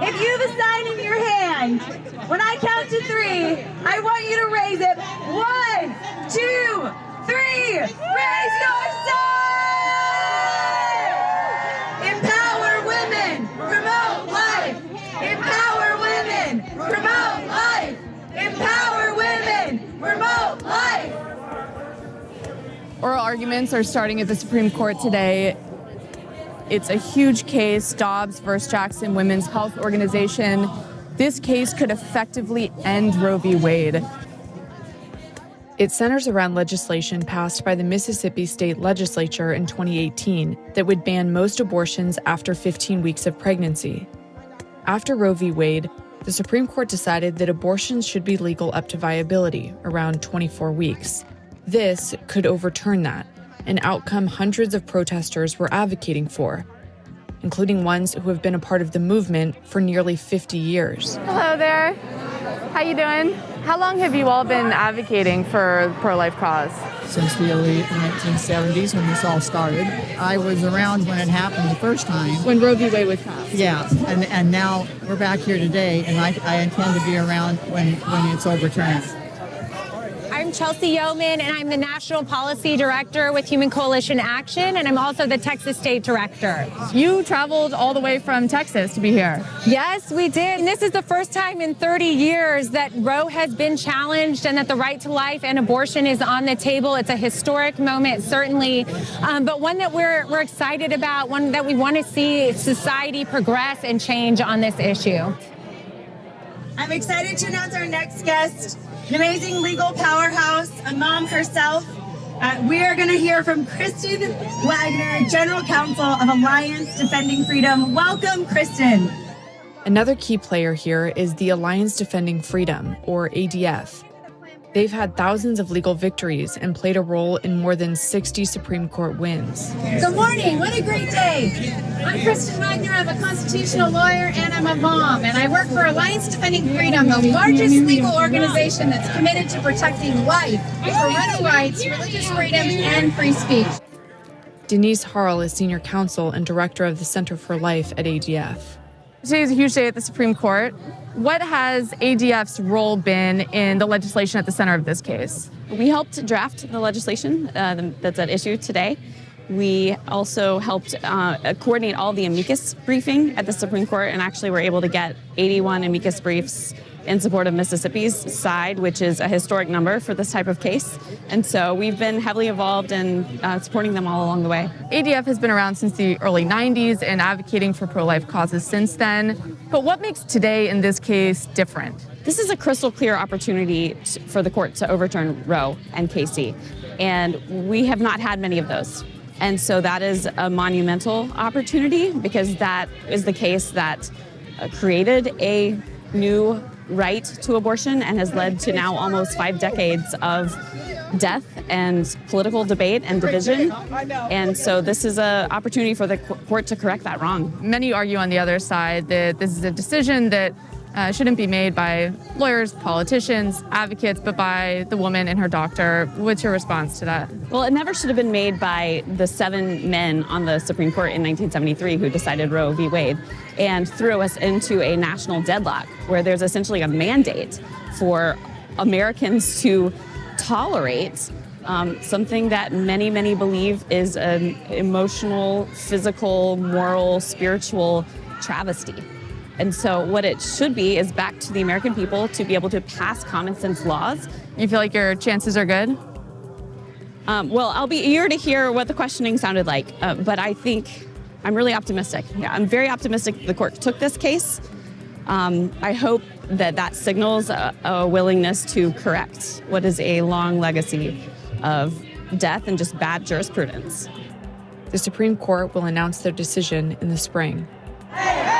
if you have a sign in your hand, when I count to 3, I want you to raise it. 1, 2, 3. Raise your sign! Empower women, promote life. Empower women, promote life. Empower women, promote life. Oral arguments are starting at the Supreme Court today. It's a huge case, Dobbs versus Jackson Women's Health Organization. This case could effectively end Roe v. Wade. It centers around legislation passed by the Mississippi State Legislature in 2018 that would ban most abortions after 15 weeks of pregnancy. After Roe v. Wade, the Supreme Court decided that abortions should be legal up to viability, around 24 weeks. This could overturn that, an outcome hundreds of protesters were advocating for, including ones who have been a part of the movement for nearly 50 years. Hello there. How you doing? How long have you all been advocating for the pro-life cause? Since the early 1970s when this all started. I was around when it happened the first time. When Roe v. Wade was passed? Yeah, and now we're back here today, and I intend to be around when it's overturned. I'm Chelsea Yeoman, and I'm the National Policy Director with Human Coalition Action, and I'm also the Texas State Director. You traveled all the way from Texas to be here. Yes, we did. And this is the first time in 30 years that Roe has been challenged and that the right to life and abortion is on the table. It's a historic moment, certainly, but one that we're excited about, one that we want to see society progress and change on this issue. I'm excited to announce our next guest, an amazing legal powerhouse, a mom herself. We are going to hear from Kristen Wagner, General Counsel of Alliance Defending Freedom. Welcome, Kristen. Another key player here is the Alliance Defending Freedom, or ADF. They've had thousands of legal victories and played a role in more than 60 Supreme Court wins. Good morning. What a great day. I'm Kristen Wagner. I'm a constitutional lawyer and I'm a mom. And I work for Alliance Defending Freedom, the largest legal organization that's committed to protecting life, parental rights, religious freedom, and free speech. Denise Harrell is Senior Counsel and Director of the Center for Life at ADF. Today is a huge day at the Supreme Court. What has ADF's role been in the legislation at the center of this case? We helped draft the legislation that's at issue today. We also helped coordinate all the amicus briefing at the Supreme Court, and actually were able to get 81 amicus briefs in support of Mississippi's side, which is a historic number for this type of case. And so we've been heavily involved in supporting them all along the way. ADF has been around since the early 90s and advocating for pro-life causes since then. But what makes today in this case different? This is a crystal clear opportunity for the court to overturn Roe and Casey, and we have not had many of those. And so that is a monumental opportunity, because that is the case that created a new right to abortion and has led to now almost 5 decades of death and political debate and division. And so this is an opportunity for the court to correct that wrong. Many argue on the other side that this is a decision that shouldn't be made by lawyers, politicians, advocates, but by the woman and her doctor. What's your response to that? Well, it never should have been made by the 7 men on the Supreme Court in 1973 who decided Roe v. Wade and threw us into a national deadlock where there's essentially a mandate for Americans to tolerate something that many, many believe is an emotional, physical, moral, spiritual travesty. And so what it should be is back to the American people to be able to pass common sense laws. You feel like your chances are good? Well, I'll be eager to hear what the questioning sounded like, but I think I'm really optimistic. Yeah, I'm very optimistic the court took this case. I hope that signals a willingness to correct what is a long legacy of death and just bad jurisprudence. The Supreme Court will announce their decision in the spring. Hey, hey!